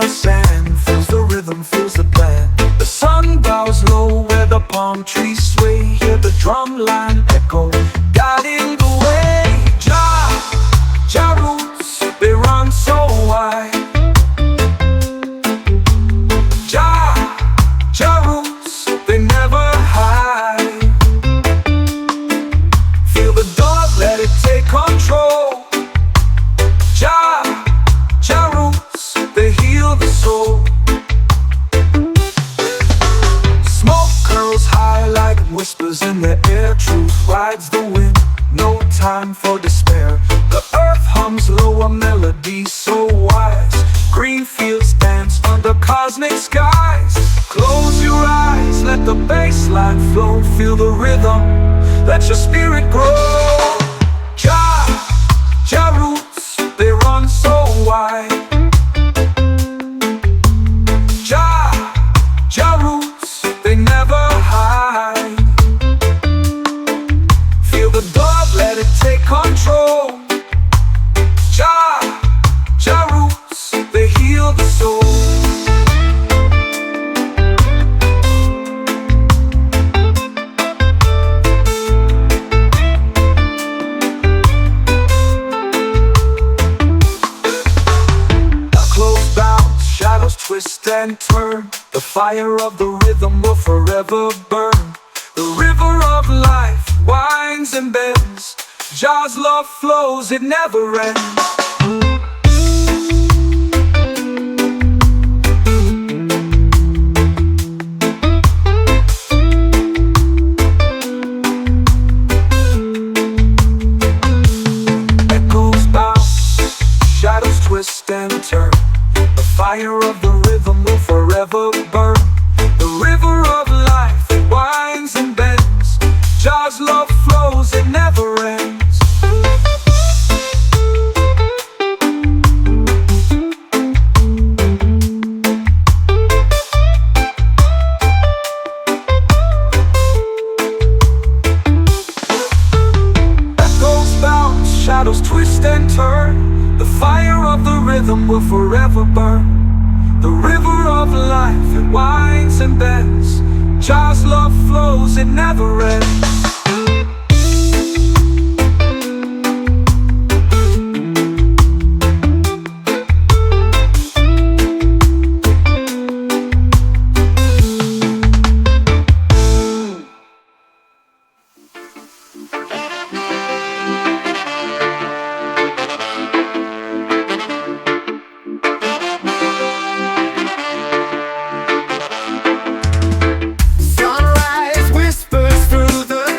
the sand, feels the rhythm, feels the plan. The sun bows low where the palm trees sway. Hear the drum line echo, guiding the way. Jah roots, they run so wide. Jah roots, they never hide. Feel the dog, let it take control. Jah roots, they heal the soul. Smoke curls high like whispers in the air. Truth rides the wind, no time for despair. The earth hums low, a melody so wise. Green fields dance under cosmic skies. Close your eyes, let the bass line flow. Feel the rhythm, let your spirit grow. Jah roots, they run so wide. Jah roots, they never hide. Feel the dog, let it take control. Jah roots, they heal the soul. Twist and turn, the fire of the rhythm will forever burn. The river of life winds and bends. Jah's love flows, it never ends. Echoes bounce, shadows twist and turn. The fire of the rhythm will forever burn. The river of life, it winds and bends. Jah's love flows, it never ends. Echoes bounce, shadows twist and turn. The fire of the rhythm will forever burn. The river of life, it winds and bends. Jah's love flows, it never ends. Sunrise whispers through the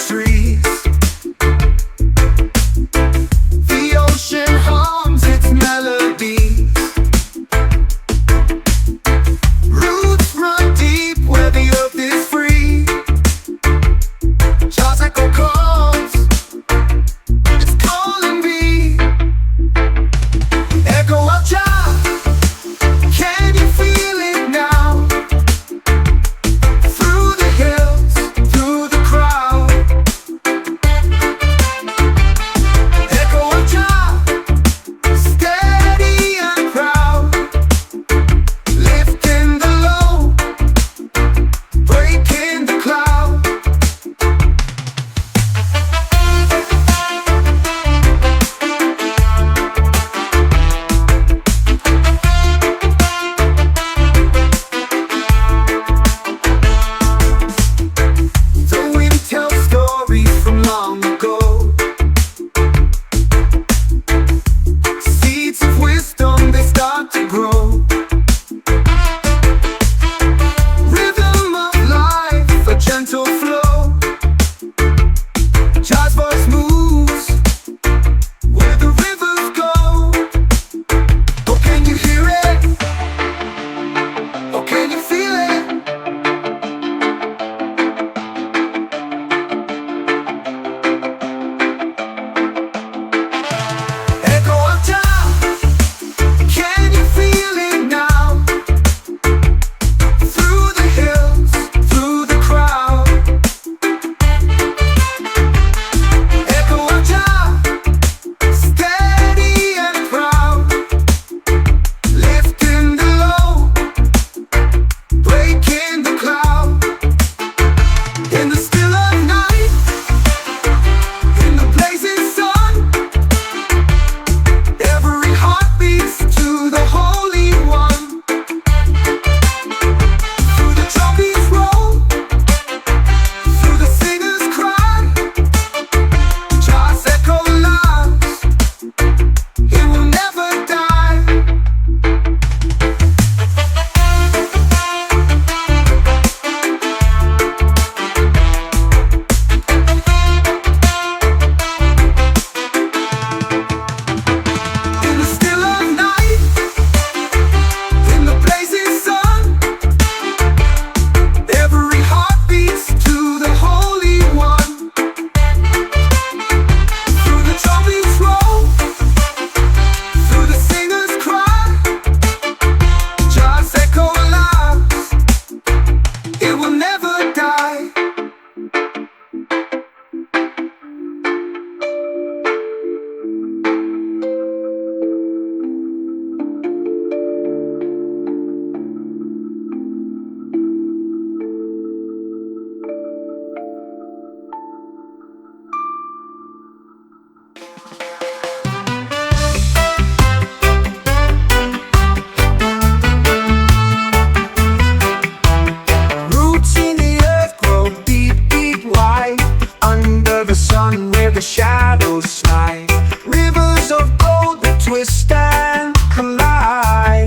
twist and collide.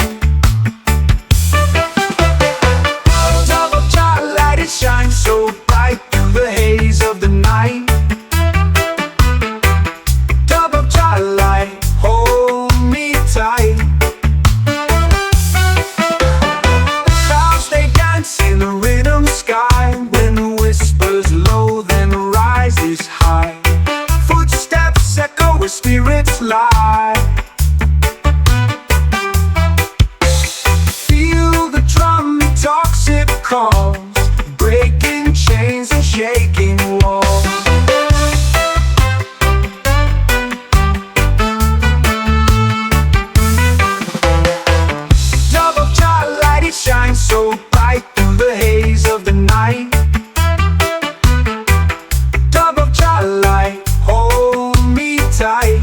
Dove of Jah light, it shines so bright through the haze of the night. Dove of Jah light, hold me tight. Clouds they dance in the rhythm sky. When the whispers low, then rises high. Footsteps echo where spirits lie. Feel the drum, it talks, it calls, breaking chains and shaking walls. Dove of Jah light, it shines so bright through the haze of the night. Dove of Jah light, hold me tight.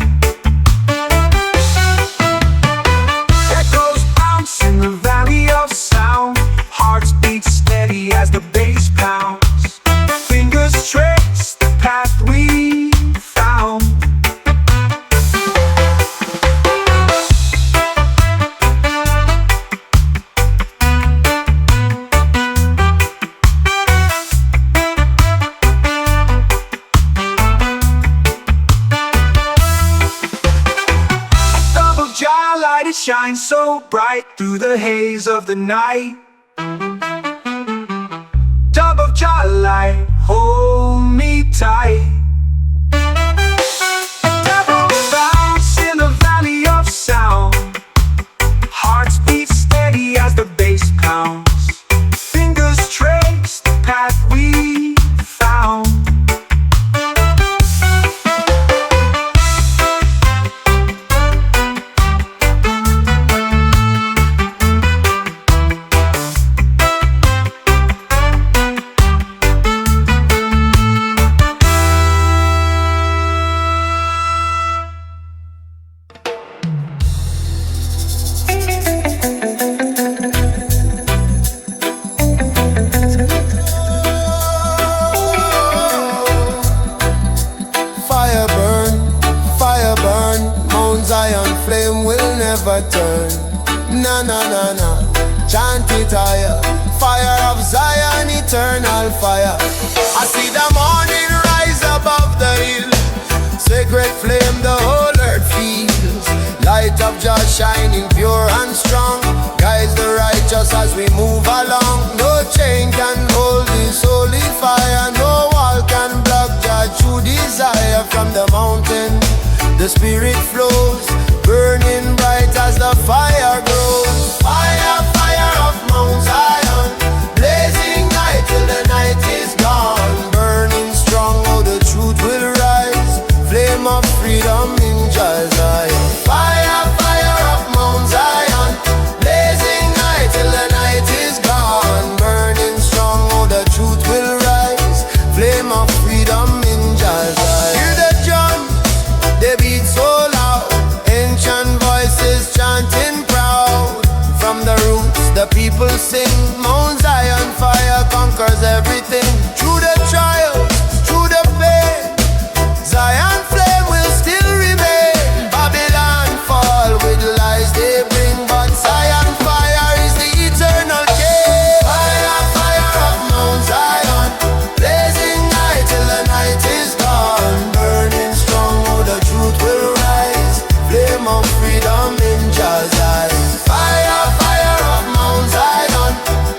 Echoes bounce in the valley of sound. Hearts beat steady as the bass pounds. Fingers trace the path we found. Dove of Jah light, it shines so bright through the haze of the night. Dove of Jah light, hold me tight. Devil bounce in the valley of sound. Hearts beat steady as the bass pounds. Fingers trace the path we found. Fire burn, Mount Zion flame will never turn. Na na na na, chant it higher. Fire of Zion, eternal fire. I see the morning rise above the hill. Sacred flame the whole earth feels. Light of Jah shining pure and strong. Guides the righteous as we move along. No chain can hold this holy fire. No wall can block Jah true desire. From the mountain the spirit flows, burning bright as the fire grows. Fire, fire of Mount Zion, blazing night till the night is gone. Burning strong, oh the truth will rise. Flame of freedom in Jah Zion. Fire, fire of Mount Zion, blazing night till the night is gone. Burning strong, oh the truth will rise. Flame of freedom in Jah Zion. Hear the drum, they beat so loud. Ancient voices chanting proud. From the roots the people sing. Mount Zion fire conquers everything. Through the trials, through the pain, Zion flame will still remain. Babylon fall with lies they bring, but Zion fire is the eternal king. Fire, fire of Mount Zion, blazing night till the night is gone. Burning strong, oh the truth will rise. Flame of freedom in Jah Zion. Fire, fire of Mount Zion,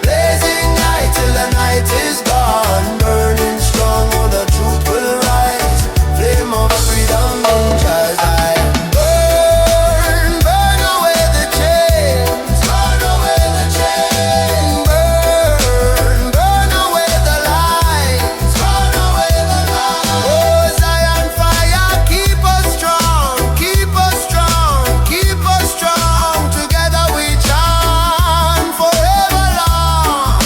blazing night till the night is gone. Burning strong, oh the truth will rise. Flame of freedom in Jah Zion. Burn, burn away the chains. Burn away the chains. Burn, burn away the lies. Burn away the lies. Oh Zion fire, keep us strong. Keep us strong. Keep us strong. Together we chant forever long.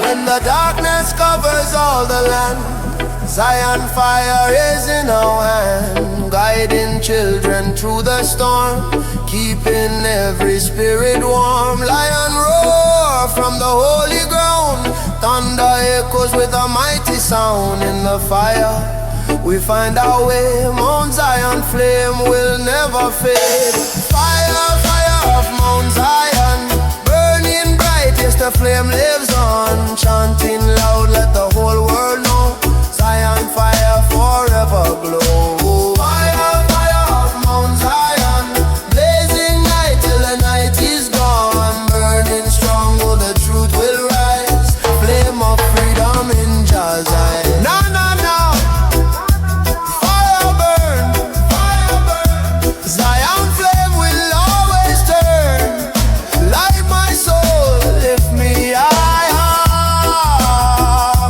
When the darkness covers all the land, Zion fire is in our hand, guiding children through the storm, keeping every spirit warm. Lion roar from the holy ground, thunder echoes with a mighty sound. In the fire we find our way. Mount Zion flame will never fade. Fire, fire of Mount Zion, burning bright, yes the flame lives on. Chanting loud, let the whole world know, Zion fire forever glow. Fire, fire of Mount Zion, blazing night till the night is gone. Burning strong, oh the truth will rise. Flame of freedom in Jah Zion. No, no, no. Fire burn, fire burn. Zion flame will always turn. Light my soul, lift me high.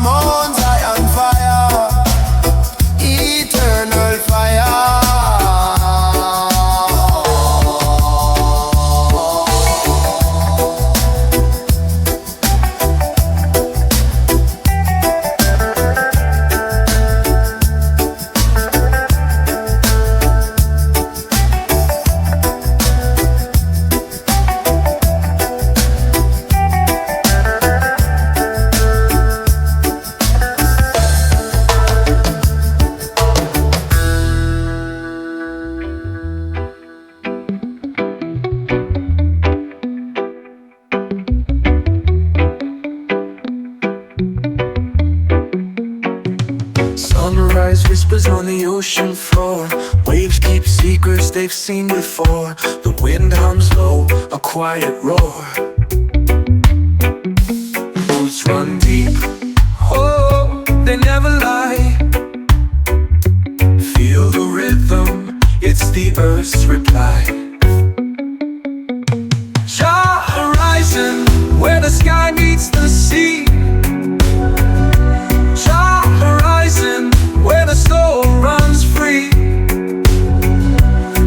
Mount Zion fire, eternal fire. Sunrise whispers on the ocean floor. Waves keep secrets they've seen before. The wind hums low, a quiet roar. Roots run deep, oh, they never lie. Feel the rhythm, it's the earth's reply. Jah horizon, where the sky meets the sea. Jah horizon, where the soul runs free.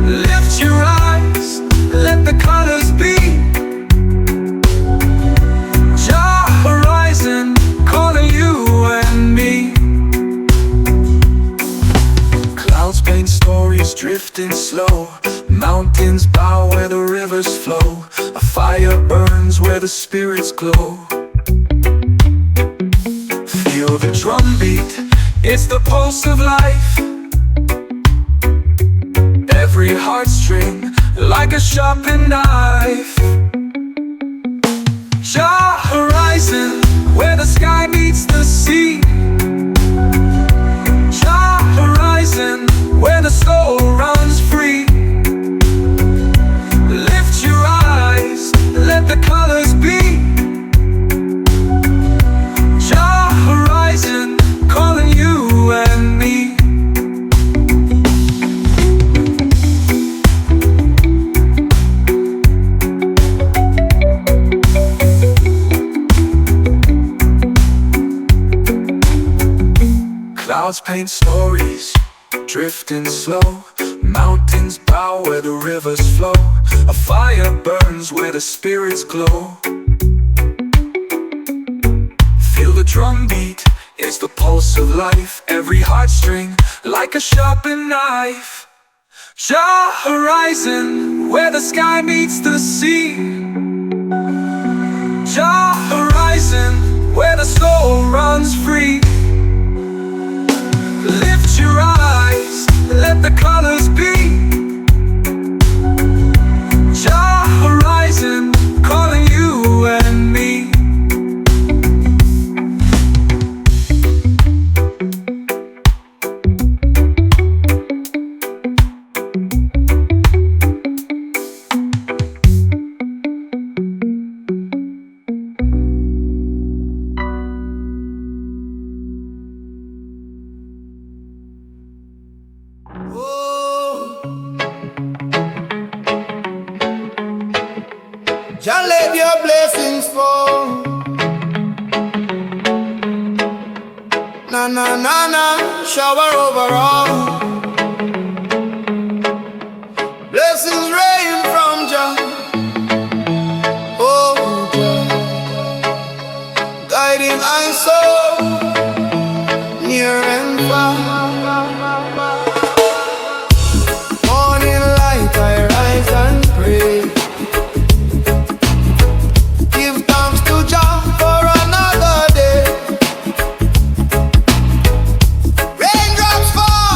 Lift your eyes, let the colors be. Jah horizon, calling you and me. Clouds paint stories drifting slow. Mountains bow where the rivers flow. A fire burns where the spirits glow. Feel the drumbeat, it's the pulse of life. Every heartstring like a sharpened knife. Jah horizon, where the sky meets the sea. Jah horizon, where the soul runs free. Lift your eyes, let the colors be. Jah horizon, calling you and me. Clouds paint stories, drifting slow. Mountains bow where the rivers flow. A fire burns where the spirits glow. Feel the drumbeat, it's the pulse of life. Every heartstring like a sharpened knife. Jah horizon, where the sky meets the sea. Jah horizon, where the soul runs free. Lift your eyes, let the colors be. Jah horizon, calling you and me. Jah let your blessings fall. Na na na na, shower over all. Blessings rain from Jah. Oh Jah, guiding my soul near and far. Morning light, I rise and pray. Raindrops fall.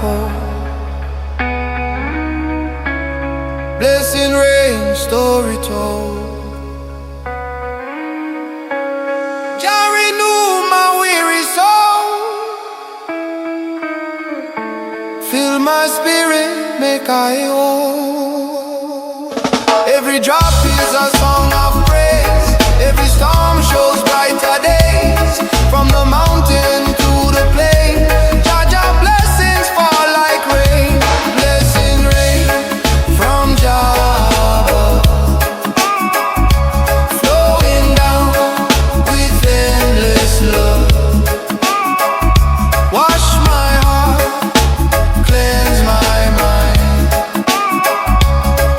home. Blessing rain, story told. Jah renew my weary soul. Fill my spirit, make I whole. Every drop is a song of praise. Every storm shows brighter days. From the mountain to the plain, Jah blessings fall like rain. Blessing rain from JahDub, flowing down with endless love. Wash my heart, cleanse my mind.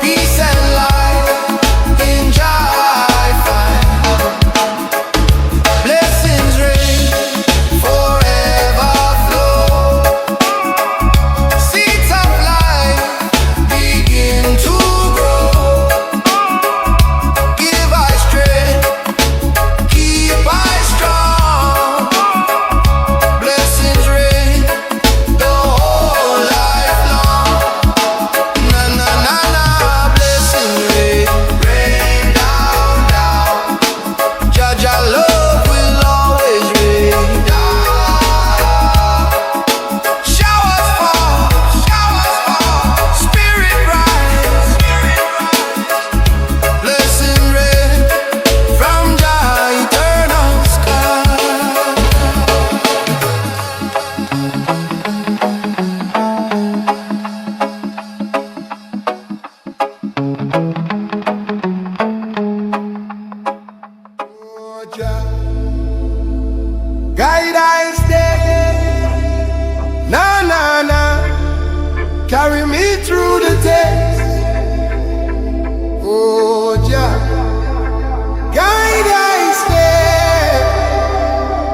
Peace and light in Jah I find. Blessings rain forever flow. Seeds of life begin to grow. Give I strength, keep I strong. Blessings rain the whole life long. Na na na na, blessings rain, rain down down. Jah love will always rain down. Showers fall, spirit rise. Blessing rain from Jah eternal sky. Oh, Jah, guide I stay. Na na na, carry me through the test. Oh, Jah, guide I stay.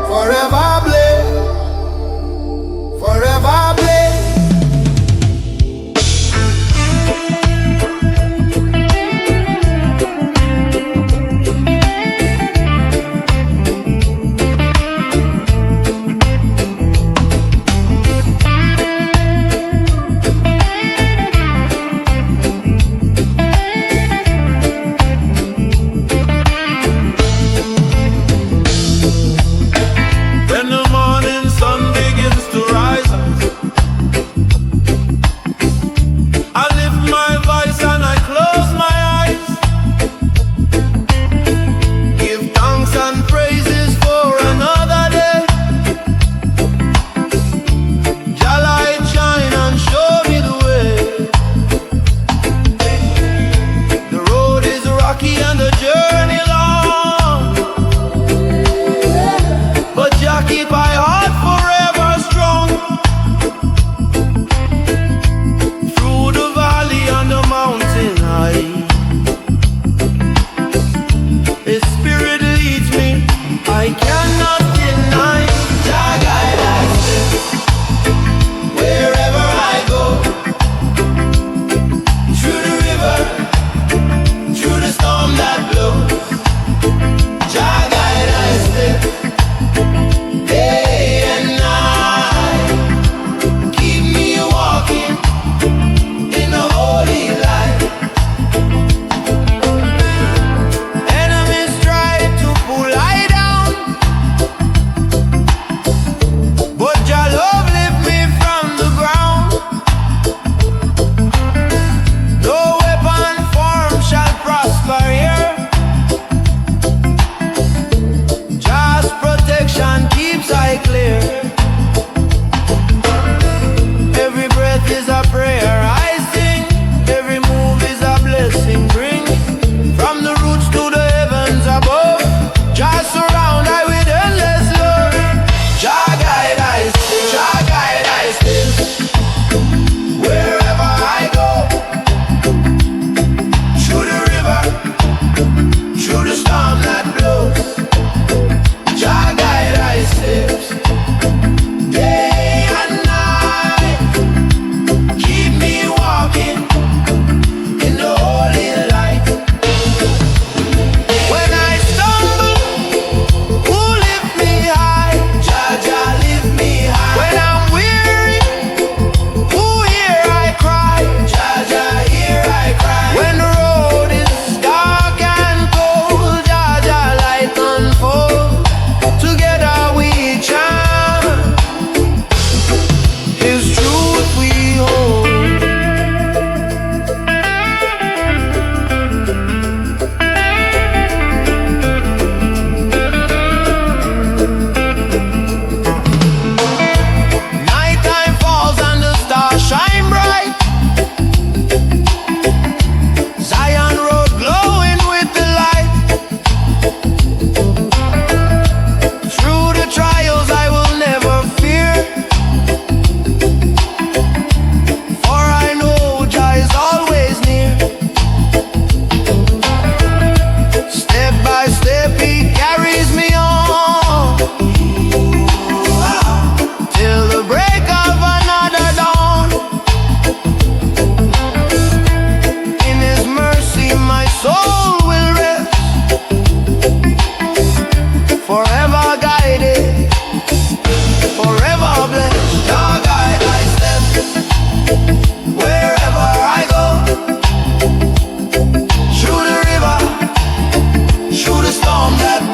Forever blessed, forever blessed.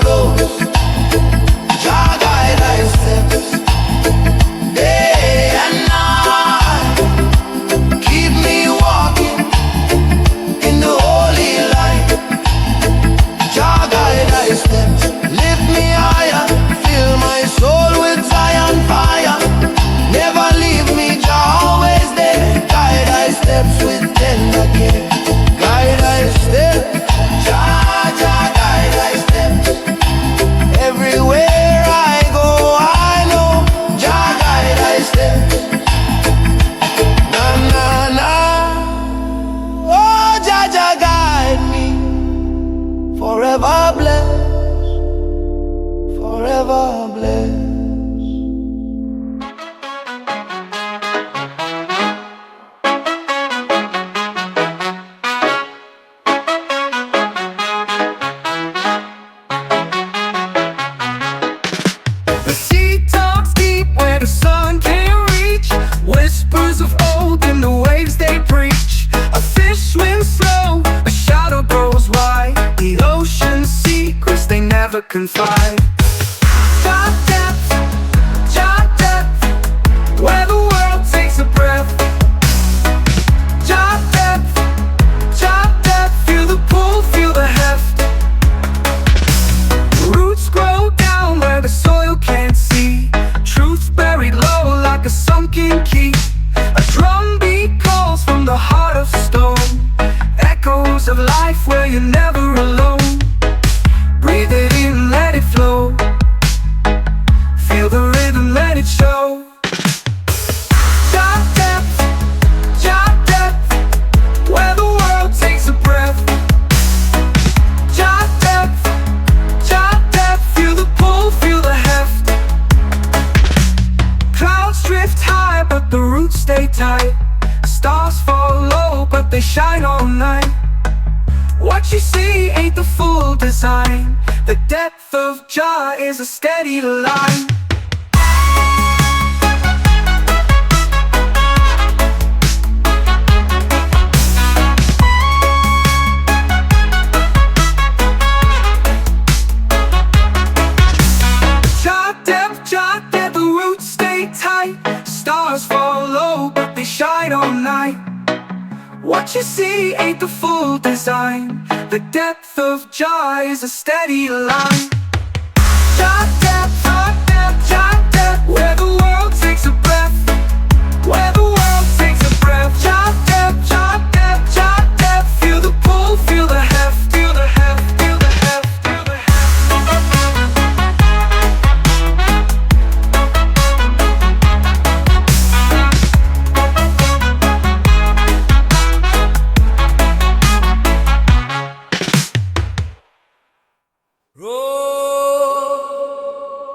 go. Jah guide thy steps day and night. Keep me walking in the holy light. Jah guide thy steps, lift me higher, fill my soul with Zion fire. Never leave me, Jah always there. Guide thy steps with tender care. Guide thy steps, Jah, Jah guide thy steps. Everywhere I go, I know Jah guide thy steps. Na na na, oh Jah, Jah guide me. Forever blessed, forever blessed. The sea talks deep where the sun can't reach. Whispers of old in the waves they preach. A fish swims slow, a shadow grows wide. The ocean's secrets they never confide. Jah depth, where the world takes a breath. Jah depth, feel the pull, feel the heft. Roots grow down where the soil can't see. Truth buried low like a sunken key. A drumbeat calls from the heart of stone. Echoes of life where you're never alone. Breathe it in, let it flow. Feel the rhythm, let it show. Jah depth, where the world takes a breath. Jah depth, feel the pull, feel the heft. Clouds drift high, but the roots stay tight. Stars fall low, but they shine all night. What you see ain't the full design. The depth of Jah is a steady line. Jah depth, the roots stay tight. Stars fall low, but they shine all night. What you see ain't the full design. The depth of Jah is a steady line. Jah depth, where the world takes a breath. Where the world takes a breath. Jah depth, feel the pull, feel the heft. Feel the heft, feel the heft, feel the heft.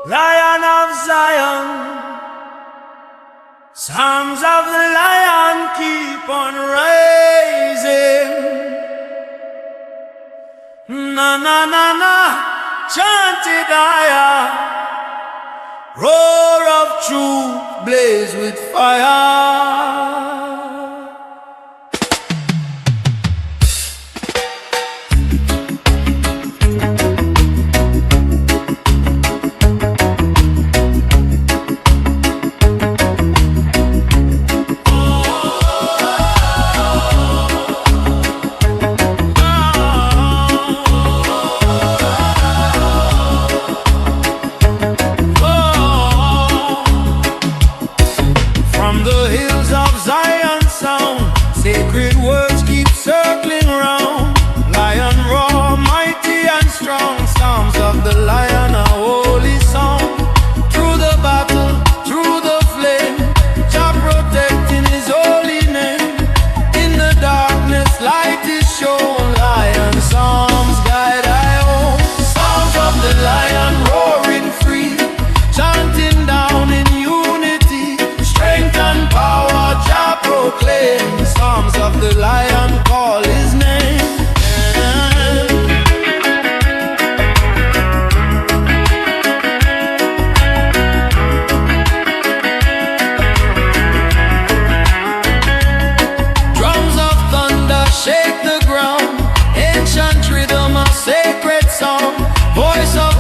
Lion of Zion, songs of the lion keep on rising. Na na na na, chanted higher. Roar of truth, blaze with fire. Voice of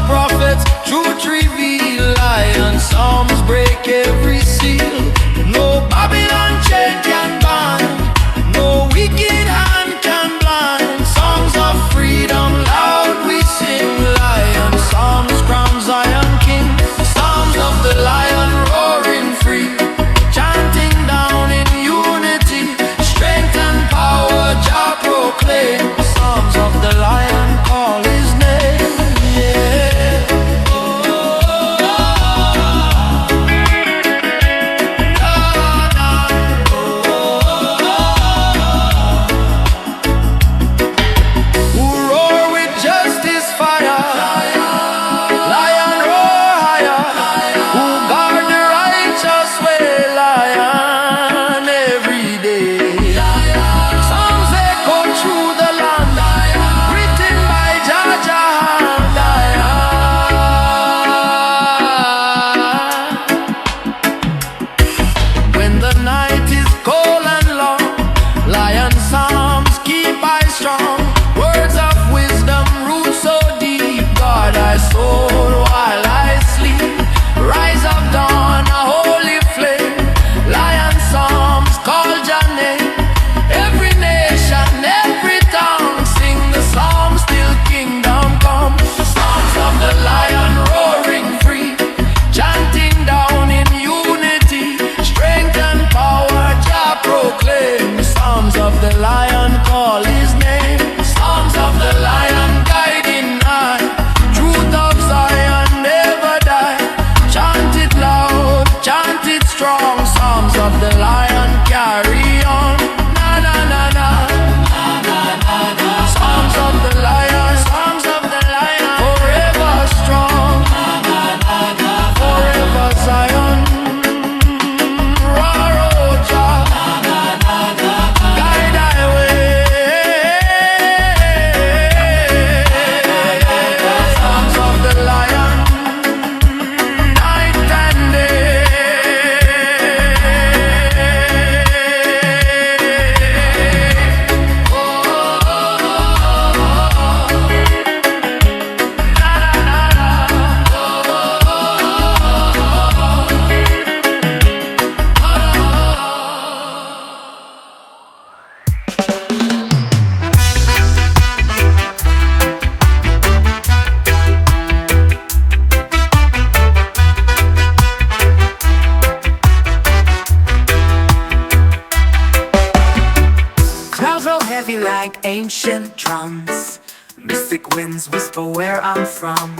ancient drums. Mystic winds whisper where I'm from.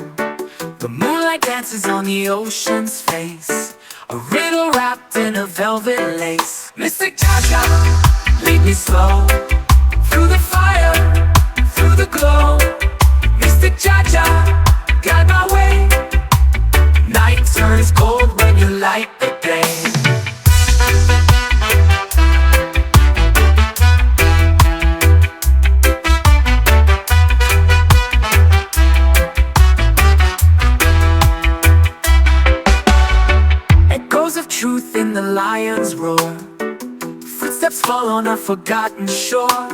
The moonlight dances on the ocean's face, a riddle wrapped in a velvet lace. Mystic JahDub, lead me slow through the fire, through the glow. Mystic JahDub, guide my way. Night turns gold when you light the day. Truth in the lion's roar. Footsteps fall on a forgotten shore.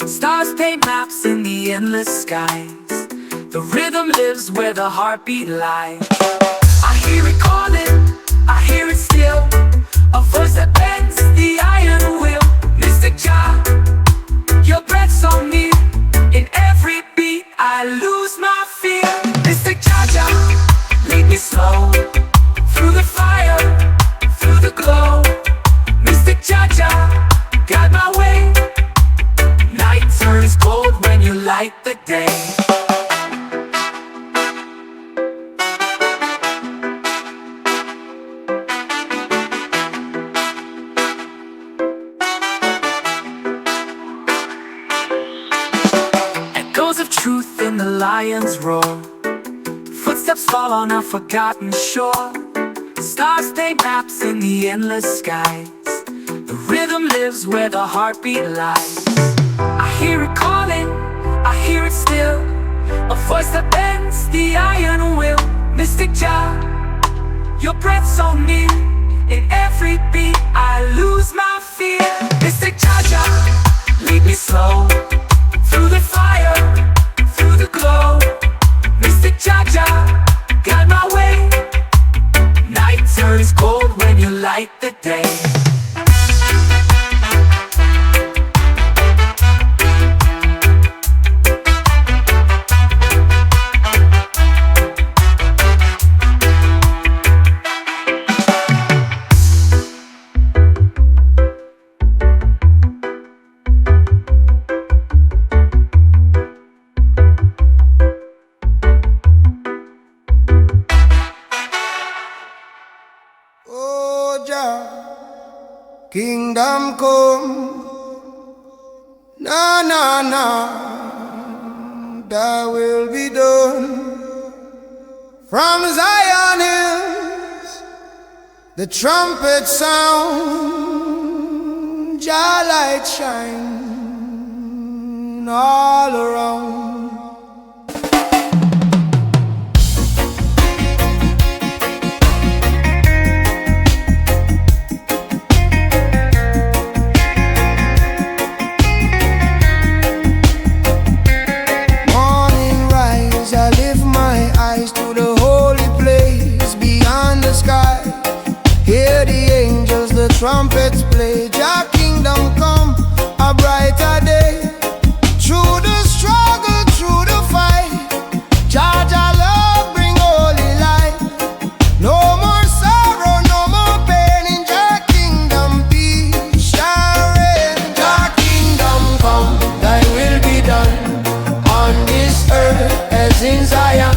Stars paint maps in the endless skies. The rhythm lives where the heartbeat lies. I hear it calling, I hear it still, a voice that bends the iron will. Mystic Jah, your breath so near. In every beat I lose my fear. Mystic Jah, lead me slow through the fire, through the glow. Mystic JahDub, guide my way. Night turns gold when you light the day. Echoes of truth in the lion's roar. Footsteps fall on a forgotten shore. Stars paint maps in the endless skies. The rhythm lives where the heartbeat lies. I hear it calling, I hear it still, a voice that bends the iron will. Mystic Jah, your breath so near. In every beat I lose my fear. Mystic JahDub, lead me slow through the fire, through the glow. Mystic JahDub, guide my way. Night turns gold when you light the day. Kingdom come, na na na, thy will be done. From Zion hills, the trumpet sound, Jah light shine all around. Trumpets play, Jah kingdom come, a brighter day. Through the struggle, through the fight, Jah love bring holy light. No more sorrow, no more pain. In Jah kingdom peace shall reign. Jah kingdom come, thy will be done, on this earth as in Zion.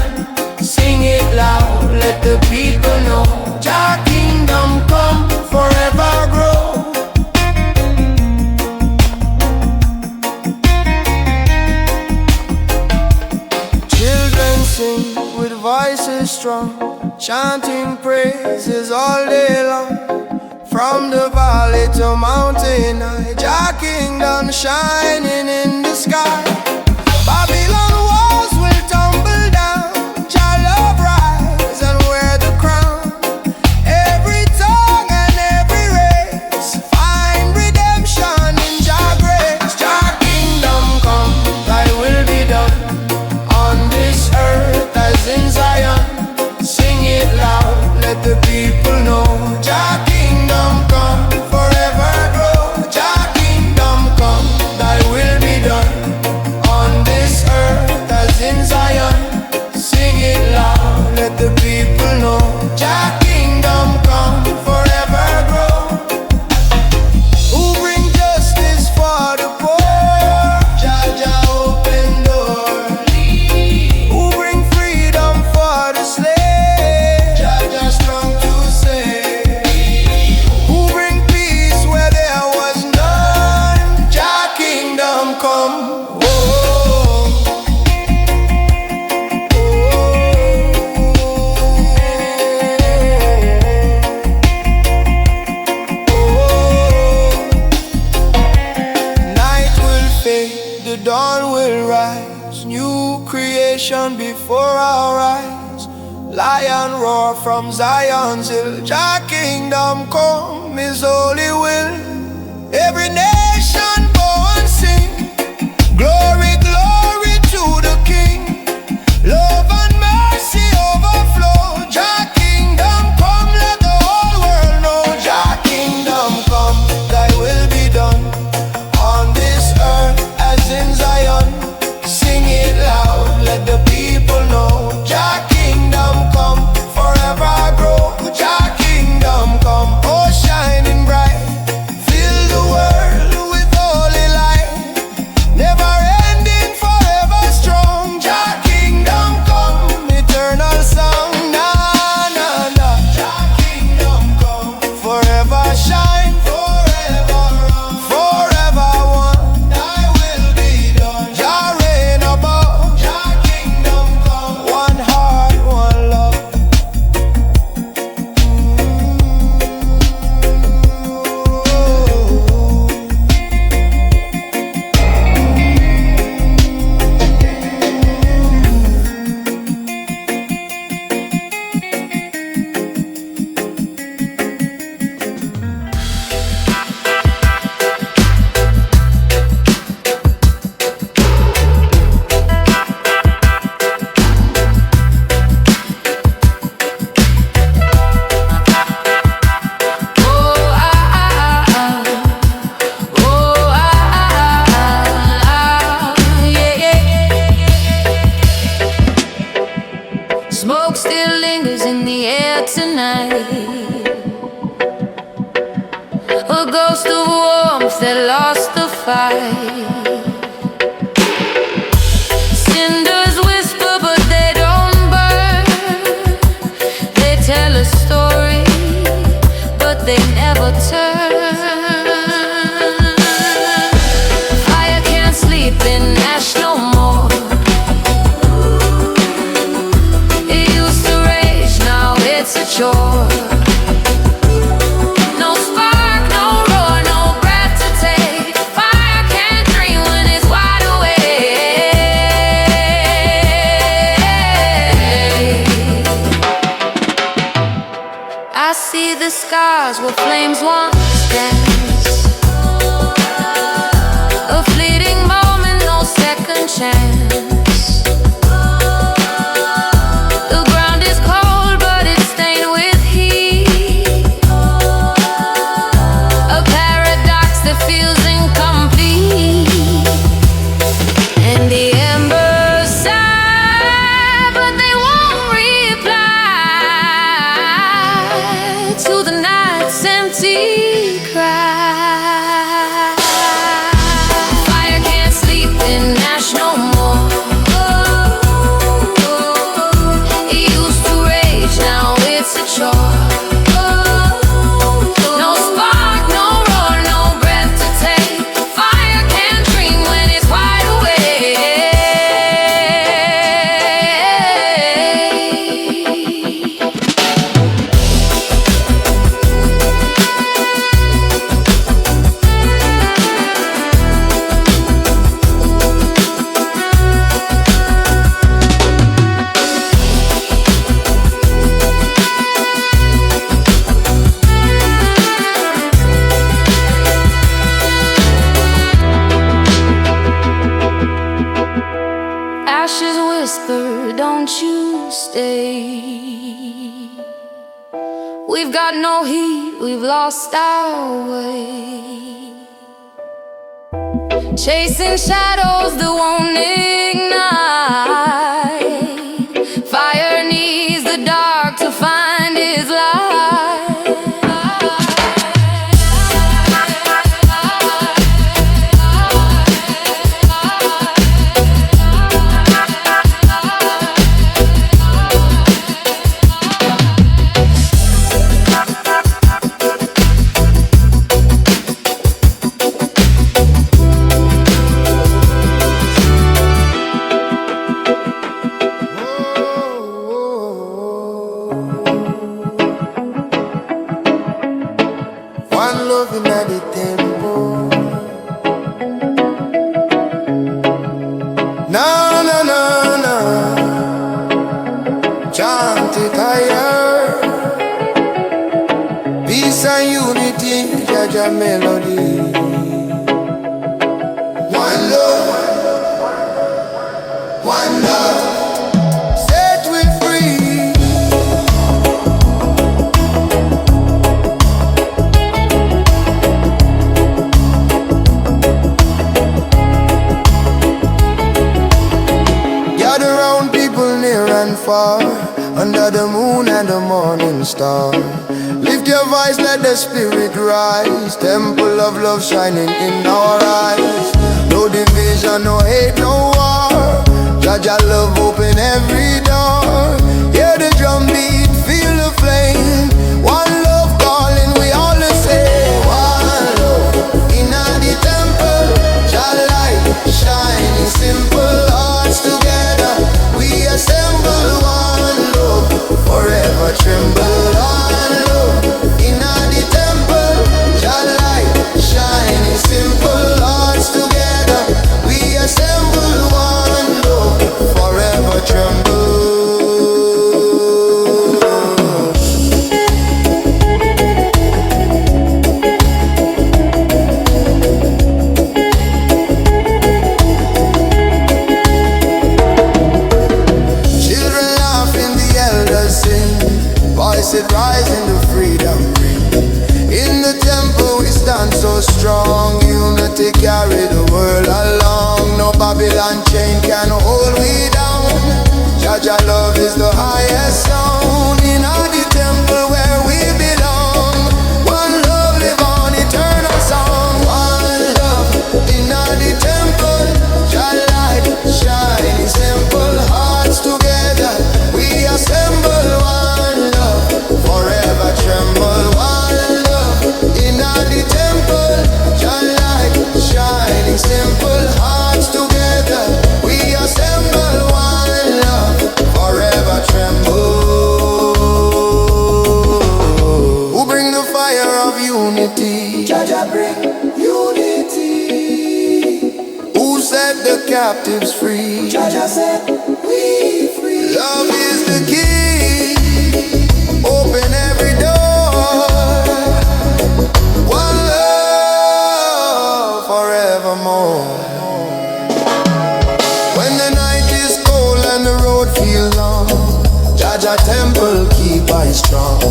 Sing it loud, let the people know. Jah kingdom come, forever grow. Children sing with voices strong, chanting praises all day long. From the valley to mountain high, Jah kingdom shining in the sky. Babylon walls will tumble down, Jah love rise and wear the crown. Every tongue and every race find redemption in Jah grace. Jah kingdom come, thy will be done, on this earth as in Zion. Sing it loud, let the people know. Jah kingdom come, forever grow. Jah kingdom come, thy will be done, on this earth lion roar from Zion's hill. Jah kingdom come, His holy will. Every nation bow and sing, glory, glory to the King. Love and mercy overflow. Jah kingdom come, let the whole world know. Jah kingdom come, Thy will be done on this earth as in Zion. Sing it loud, let the people know. Jah kingdom come, forever grow. Jah kingdom come, oh shining bright. Fill the world with holy light, never ending, forever strong. Jah kingdom come, eternal song. Na na na. Jah kingdom come, forever shine, forever run, forever one. Thy will be done. Jah reign above. Jah kingdom come, one heart, one love. Smoke still lingers in the air tonight, a ghost of warmth that lost the fight. Cinders whisper but they don't burn. They tell a story but they never turn. Fire can't sleep in ash no more. It used to rage, now it's a chore. No spark, no roar, no breath to take. Fire can't dream when it's wide awake. I see the scars where flames once danced. A fleeting moment, no second chance. The ground is cold, but it's stained with heat. A paradox that feels incomplete. And the embers sigh, but they won't reply to the night's empty cry. Fire can't sleep in ash no more. It used to rage, now it's a chore. No spark, no roar, no breath to take. Fire can't dream when it's wide awake. Ashes whisper, don't you stay. We've got no heat, we've lost our way. Chasing shadows that won't ignite. Fire needs the dark to find its light. it higher. Peace and unity, Jah melody. One love, one love. Set we free. Gather round people near and far, under the moon and the morning star. Lift your voice, let the spirit rise. Temple of love shining in our eyes. No division, no hate, no war. Jah love open every door. Hear the drum beat, feel the flame. One love calling, we all the same. One love in the temple. Jah light shining, simple hearts together. We assemble one love, forever tremble. One love in the temple. Jah light shining, simple hearts together. We assemble one love, forever tremble. Children laughing, the elders sing. Voices rising, the freedom ring. In the temple we stand so strong. Unity carry the world along. No Babylon chain can hold we down. Jah love is the highest sound. In the temple where we belong. One love live on, eternal song. One love in the temple. Jah light shining, simple hearts together. We assemble one love, forever tremble. One love in the temple. Jah light shining, simple hearts together. We assemble one love, forever tremble. Who bring the fire of unity? Jah bring unity. Who set the captives free? Jah set we free. Love is the key. Open every door. One love forevermore. When the night is cold and the road feels long, Jah temple keep I strong.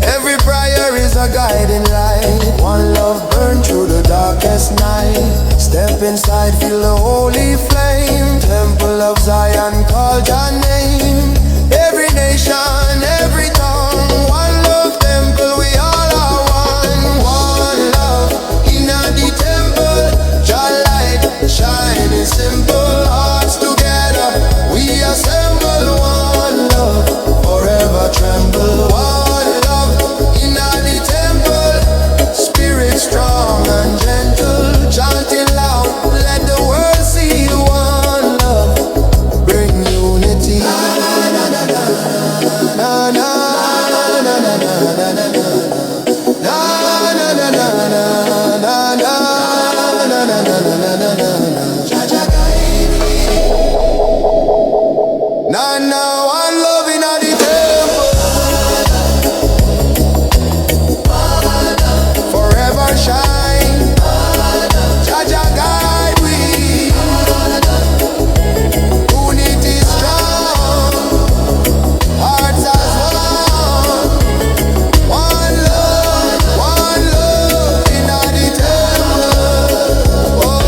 Every prayer is a guiding light. One love burn through the darkest night. Step inside, feel the holy flame. Temple of Zion, call Jah name. Every nation, every tongue. One love temple, we all are one. One love in the temple. Jah light shining, simple hearts together. We assemble one love, forever tremble. One love in the temple. Spirit strong and gentle, chanting loud, let the world see one love. Bring unity. Na na na na na na na na na na na. Na na na na na na na na na na na na. Jah guide me. Na na one love in the temple. Forever shine. Jah guide we. Unity strong. Hearts as one. One love in the temple. Oh.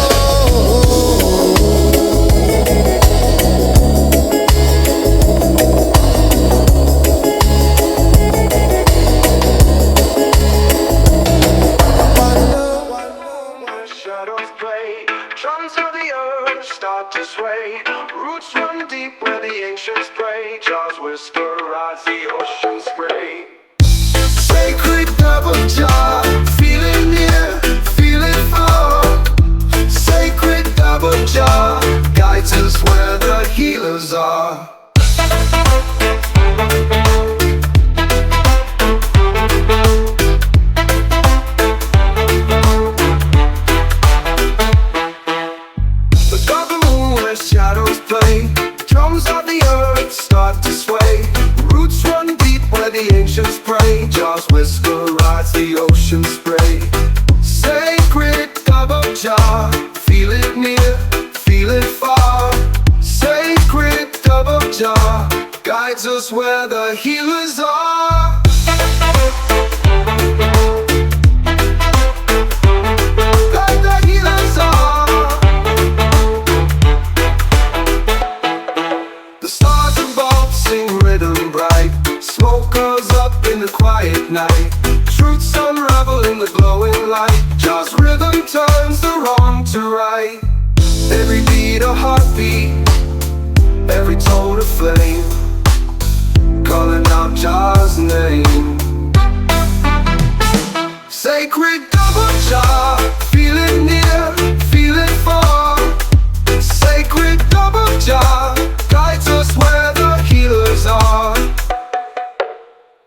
Shadows play, drums of the earth start to sway. Roots run deep where the ancients pray. Jaws whisper as the ocean spray. Sacred double jaw, feel it near, feel it far. Sacred double jaw, guides us where the healers are. Shadows play, drums of the earth start to sway. Roots run the ancients pray. Jah's whisper rides the ocean spray. Sacred dub of Jah, feel it near, feel it far. Sacred dub of Jah guides us where the healers are. Like the healers are. The stars above sing rhythm bright. Smoke goes up in the quiet night. Truths unravel in the glowing light. Jah's rhythm turns the wrong to right. Every beat a heartbeat, every tone a flame, calling out Jah's name. Sacred dub of Jah, feel it near, feel it far. Sacred dub of Jah guides us where the healers are.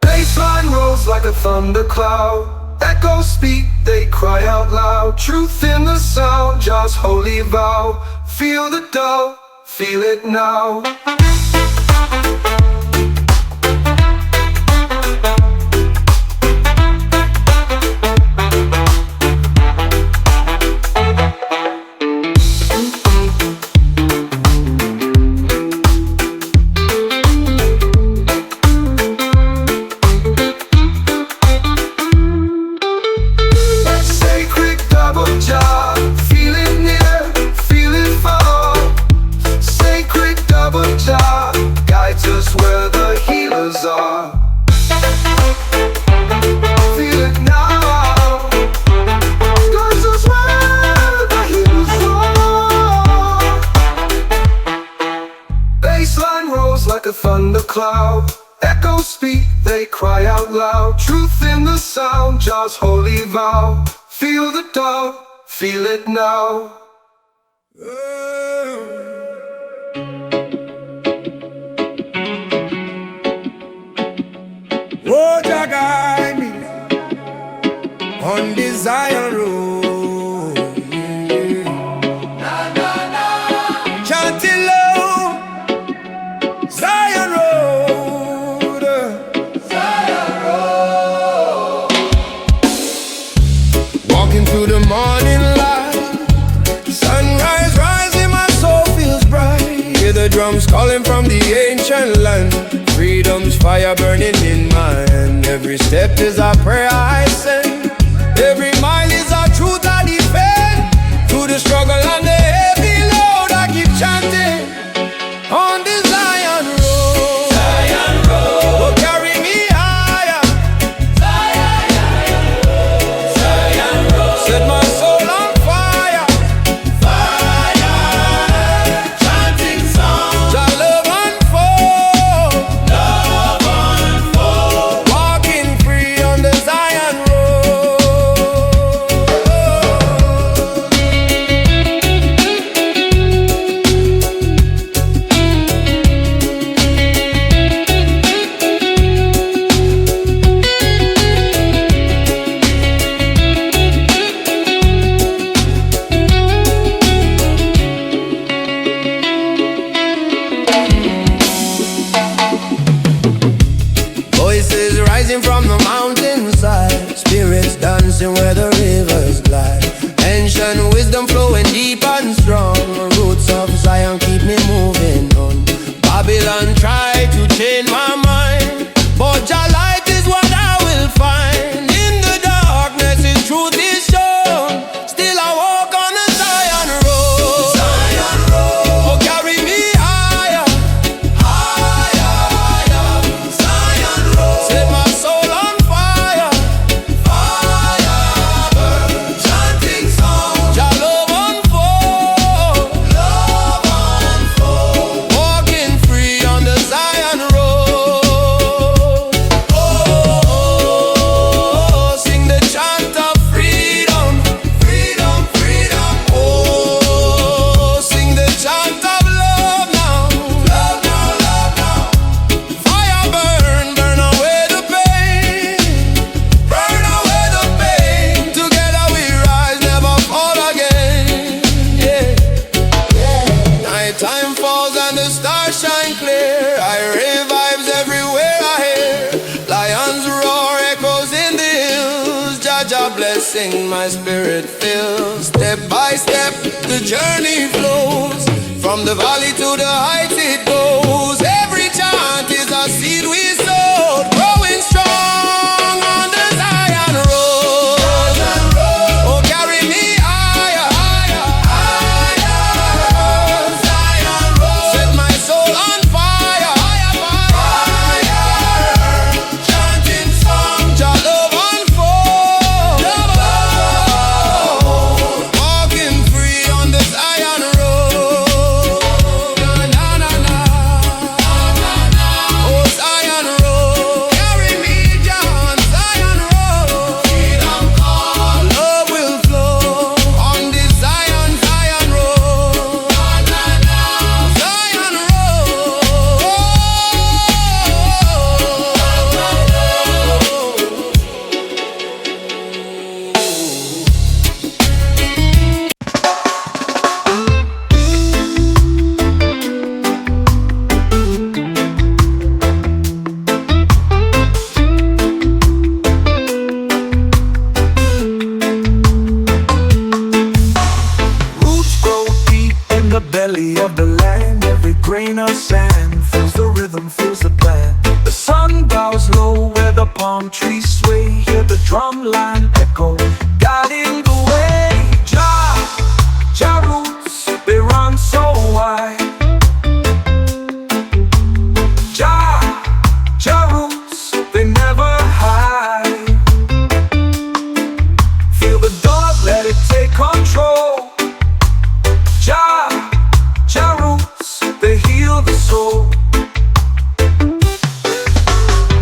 Bassline rolls like a thundercloud. Echoes speak, they cry out loud. Truth in the sound, Jah's holy vow. Feel the dub, feel it now. Like a thundercloud, echoes speak, they cry out loud. Truth in the sound, Jah's holy vow. Feel the dub, feel it now. Oh, Jah guide me on the Zion road. Chant it low, Zion road. Zion road. Walking through the morning light, sunrise rising, my soul feels bright. Hear the drums calling from the ancient land. Freedom's fire burning in my hand. Every step is a prayer I send. Every mile is a truth I defend. Through the struggle and the heavy load, I keep chanting on the Zion road. Zion road, oh, carry me higher. Zion, Zion road, set my soul on fire. Fire, chanting songs. Jah love unfold, love unfold. Walking free on the Zion road. Voices rising from the mountainside, spirits dancing where the rivers glide. Ancient wisdom flowing deep and strong. Roots of Zion keep me moving on. Babylon try to change my mind, but Jah light is what I will find. In the darkness His truth is shown. Still I walk on the Zion road. Zion road, oh, carry me higher. Higher, Zion road, set my soul on fire. Fire, sing, my spirit fills. Step by step, the journey flows. From the valley to the heights it goes. Every chant is a seed we sowed, growing strong on the Zion road. Oh, carry me higher, higher, higher. Zion road. Set my soul on fire, fire, fire. Chanting song, JahDub unfold. Walking free on the Zion road. Na na na. Oh, Zion road. Carry me down Zion road. Freedom call. Love will flow on this Zion, Zion road. Zion Roots grow deep in the belly of the land. Every grain of sand feels the rhythm, feels the plan. The sun bows low where the palm trees sway. Hear the drum line echo, guiding the way. Jah roots, they run so wide. Jah roots, they never hide. Feel the dog, let it take control. Jah roots, they heal the soul.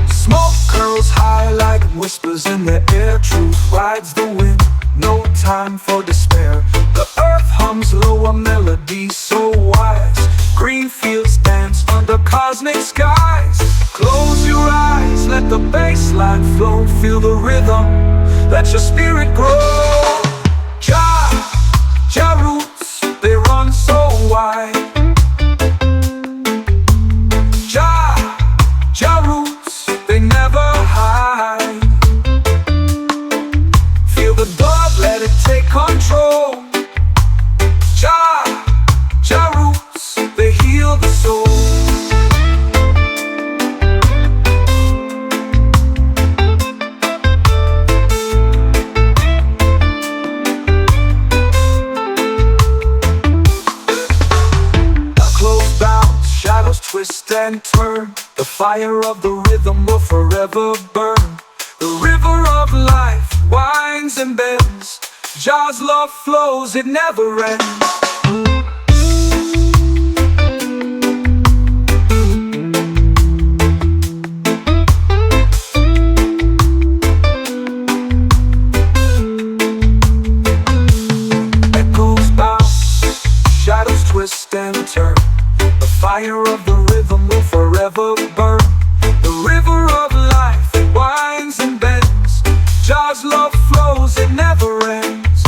Smoke curls high like whispers in the air. Truth rides the wind, no time for despair. The earth hums low, a melody so wise. Green fields dance under cosmic skies. Close your eyes, let the bass line flow. Feel the rhythm, let your spirit grow. Jah roots, they run so wide. Jah roots, they never hide. Feel the dog, let it take control. Jah roots, they heal the soul. Close bounce, shadows twist and turn. The fire of the rhythm will forever burn. The river of life winds and bends. Jah's love flows, it never ends. Echoes bounce, shadows twist and turn. The fire of the rhythm will forever burn. The river of life, it winds and bends. Jah's love flows, it never ends.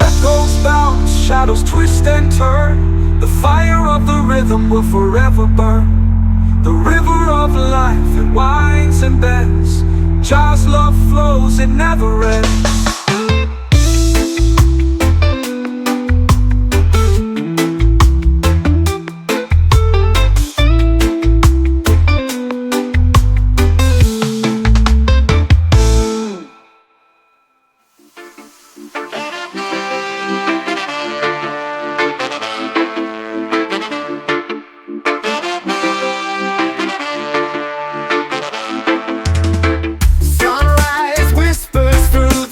Echoes bounce, shadows twist and turn. The fire of the rhythm will forever burn. The river of life, it winds and bends. Jah's love flows, it never ends. sunrise whispers through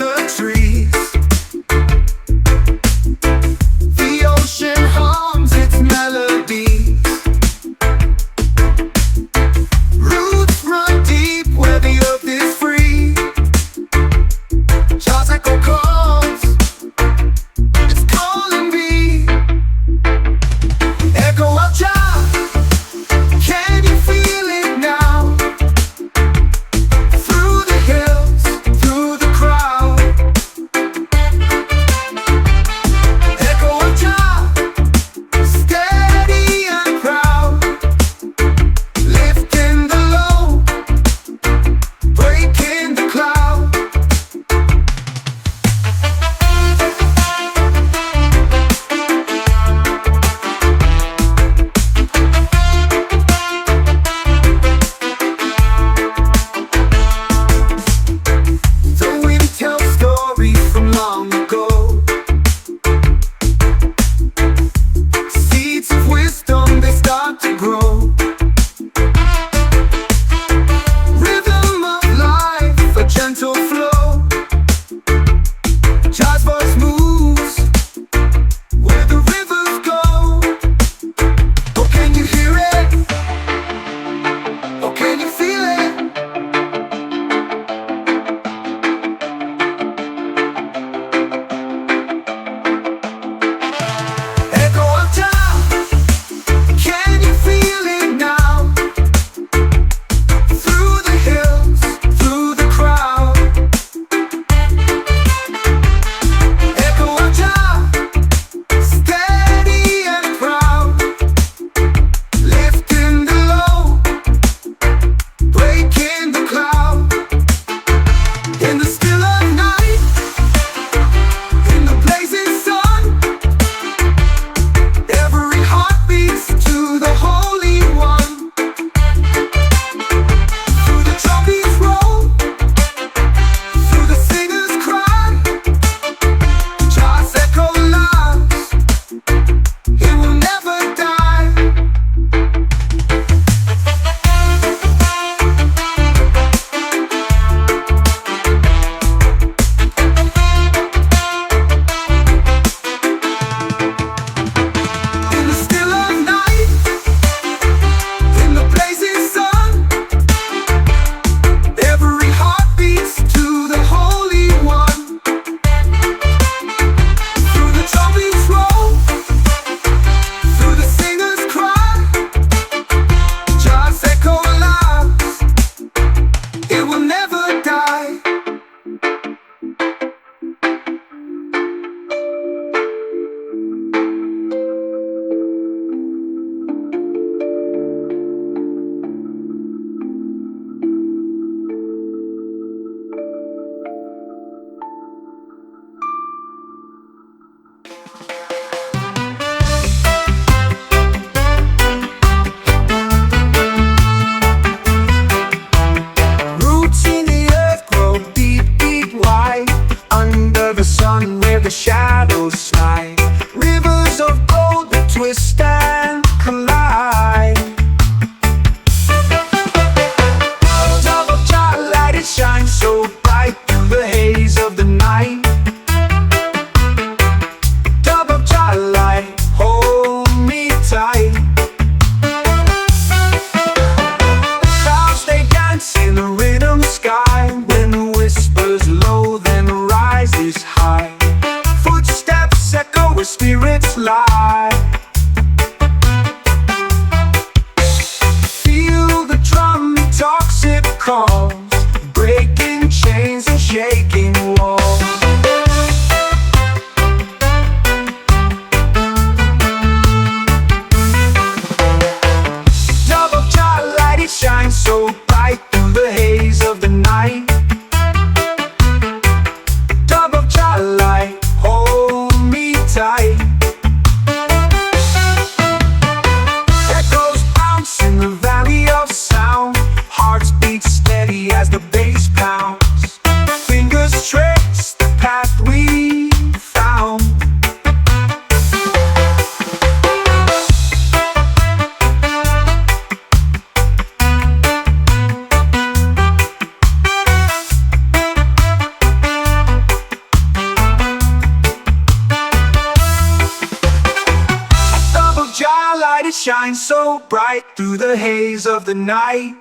shines so bright through the haze of the night.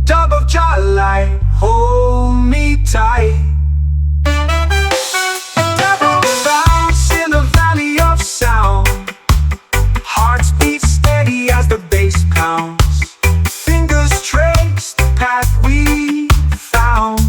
Dub of Chillout, hold me tight. Devil bounce in the valley of sound. Hearts beat steady as the bass pounds. Fingers trace the path we found.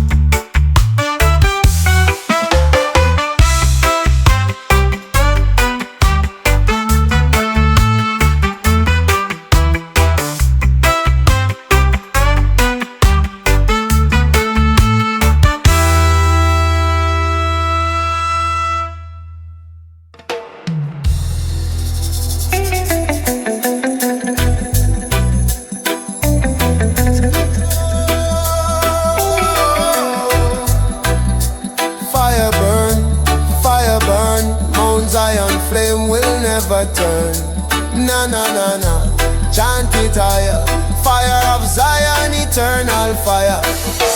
Turn. Na na na na, chant it higher. Fire of Zion, eternal fire.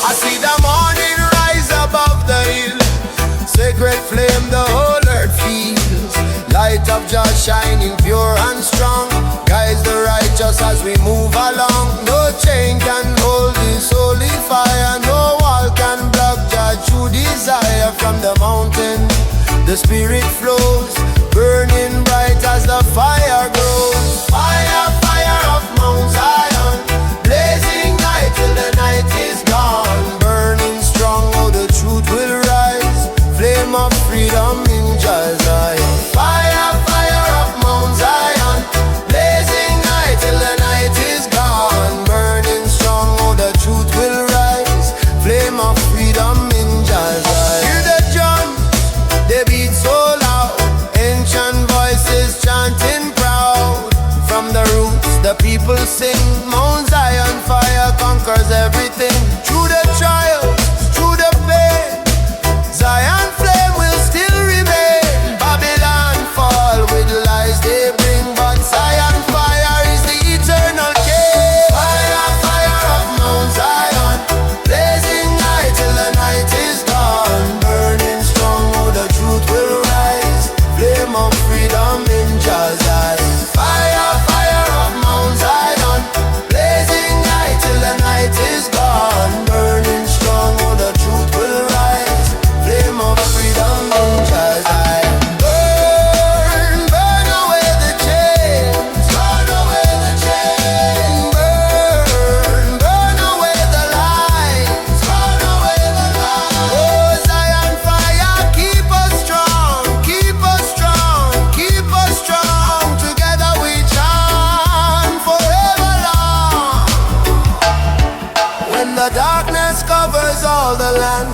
I see the morning rise above the hill. Sacred flame the whole earth feels. Light of Jah shining pure and strong. Guides the righteous as we move along. No chain can hold this holy fire. No wall can block Jah true desire. From the mountain the spirit flows, burning bright as the fire grows. Fire, fire of Mount Zion, blazing night till the night is gone. Burning strong, oh the truth will rise. Flame of freedom in Jah Zion. Fire, fire of Mount Zion, blazing night till the night is gone. Burning strong, oh the truth will rise. Flame of freedom in Jah Zion. Hear the drums, they beat so loud. Ancient voices chanting proud. From the roots the people sing. Mount Zion fire conquers everything. Through the trials, through the pain, Zion flame will still remain. Babylon fall with lies they bring, but Zion fire is the eternal king. Fire, fire of Mount Zion, blazing night till the night is gone. Burning strong, oh the truth will rise. Flame of freedom in Jah Zion. Fire, fire of Mount Zion, blazing night till the night is gone. Burning strong, oh the truth will rise. Flame of freedom in Jah Zion. Burn, burn away the chains. Burn away the chains. Burn, burn away the lies. Burn away the lies. Oh Zion fire, keep us strong. Keep us strong. Keep us strong. Together we chant forever long. When the darkness covers all the land,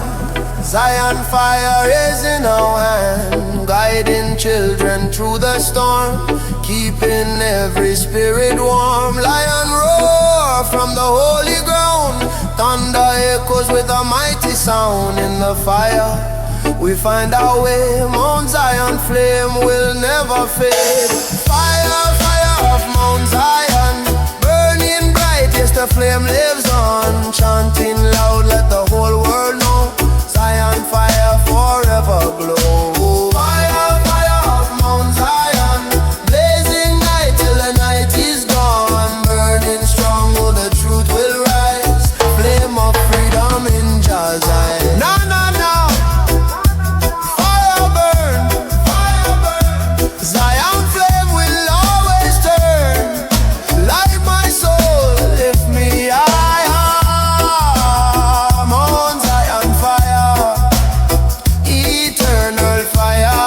Zion fire is in our hand, guiding children through the storm, keeping every spirit warm. Lion roar from the holy ground, thunder echoes with a mighty sound. In the fire we find our way. Mount Zion flame will never fade. Fire, fire of Mount Zion, burning bright, yes the flame lives on. Chanting loud, let the whole world know. Zion fire forever glow. Fire, fire of Mount Zion, blazing night till the night is gone. Burning strong, oh the truth will rise. Flame of freedom in Jah Zion. No, no, no. Fire burn, fire burn. Zion flame will always turn. Light my soul, lift me high. Mount Zion fire, eternal fire.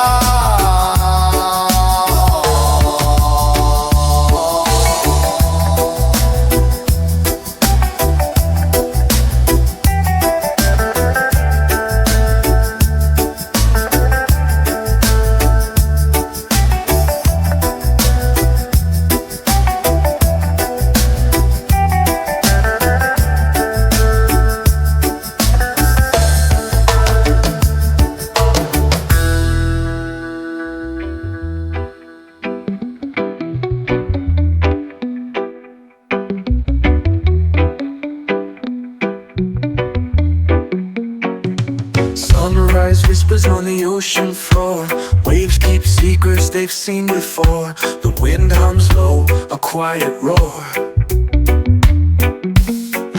Sunrise whispers on the ocean floor. Waves keep secrets they've seen before. The wind hums low, a quiet roar.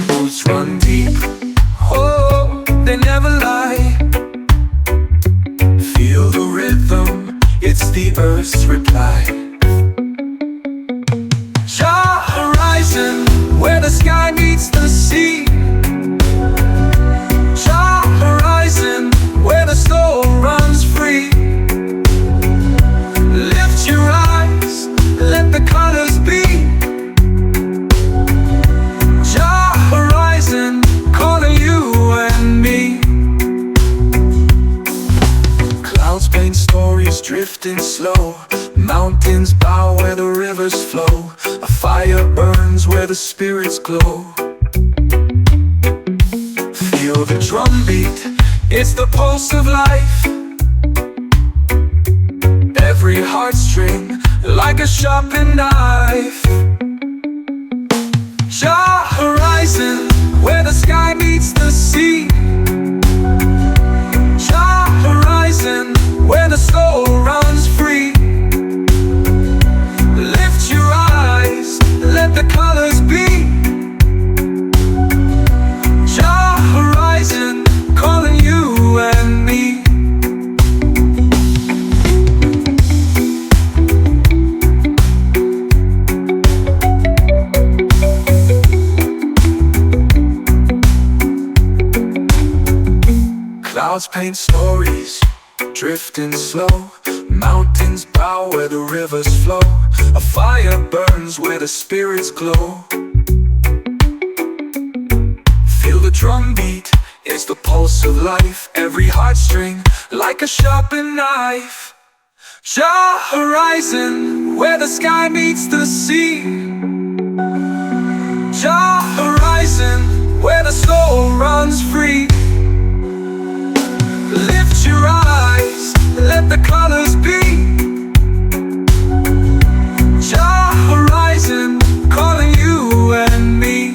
Roots run deep, oh, they never lie. Feel the rhythm, it's the earth's reply. Jah horizon, where the sky meets the sea. Jah horizon, where the soul runs free. Lift your eyes, let the colors be. Jah horizon, calling you and me. Clouds paint stories drifting slow. Mountains bow where the rivers flow. A fire burns where the spirits glow. Feel the drumbeat, it's the pulse of life. Every heartstring like a sharpened knife. Jah horizon, where the sky meets the sea. Jah horizon, where the soul runs free. Lift your eyes, let the colors be. Jah horizon, calling you and me. Clouds paint stories, drifting slow. Mountains bow where the rivers flow. A fire burns where the spirits glow. Feel the drumbeat, it's the pulse of life. Every heartstring like a sharpened knife. Jah horizon, where the sky meets the sea. Jah horizon, where the soul runs free. Lift your eyes, let the colors be. Jah horizon, calling you and me.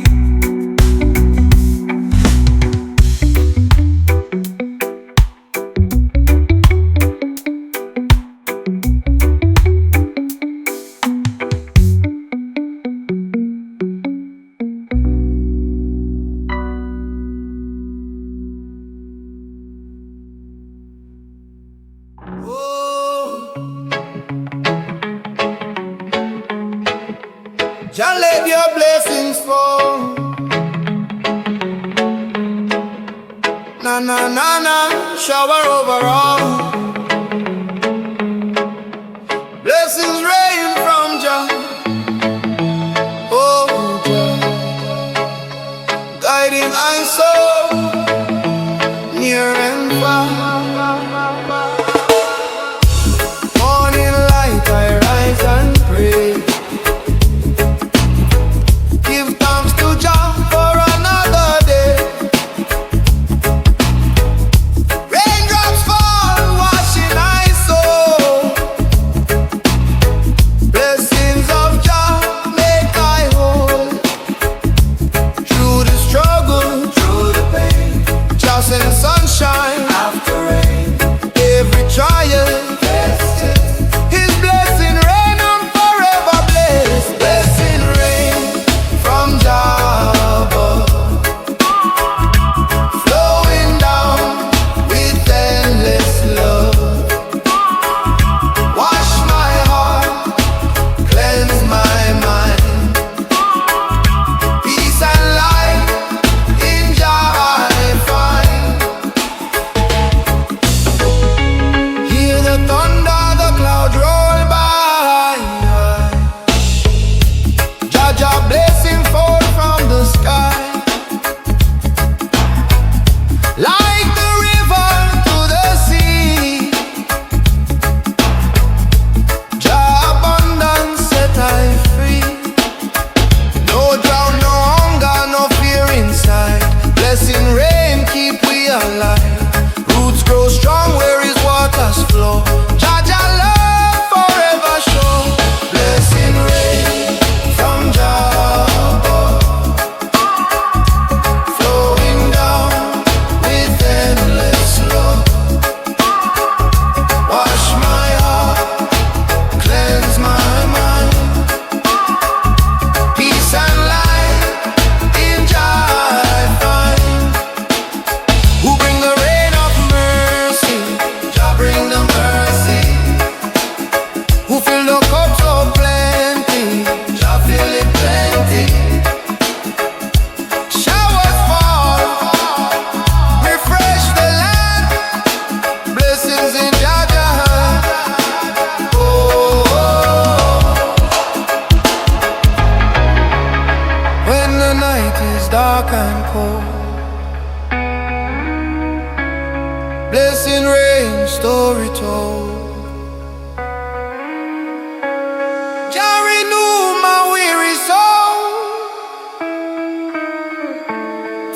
Jah let your blessings fall. Na na na na, shower over all. Blessings rain from Jah. Oh Jah, guiding my soul near and far. Morning light, I rise and pray. Sunshine after dark and cold. Blessing rain, story told. Jah renew my weary soul.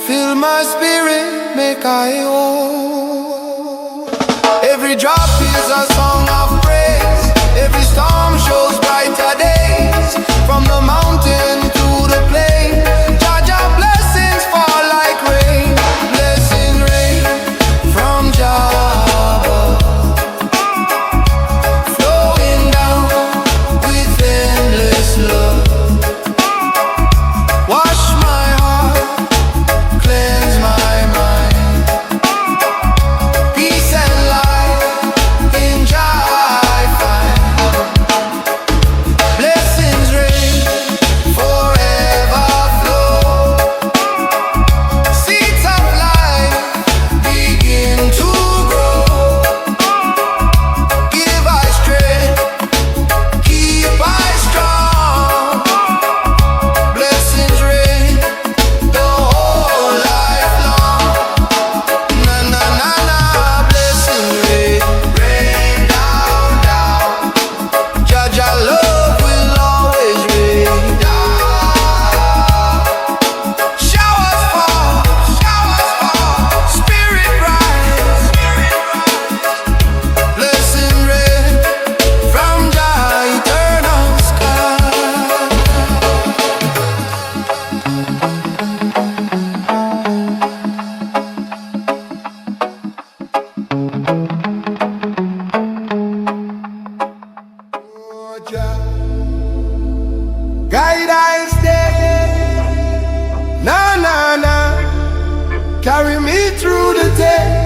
Fill my spirit, make I whole. Every drop is a song of praise. Every storm shows brighter days. From the mountain to the plain, Jah blessings fall like rain. Blessing rain from JahDub, flowing down with endless love. Wash my heart, cleanse my mind. Peace and light in Jah I find. Blessings rain forever flow. Seeds of life begin to grow. Give I strength, keep I strong. Blessings rain the whole life long. Na na na na, blessings rain, rain down down. Jah love will always rain down. Showers fall, spirit rise. Blessing rain from Jah eternal sky. Oh, Jah, guide I stay. Na na na, carry me through the day.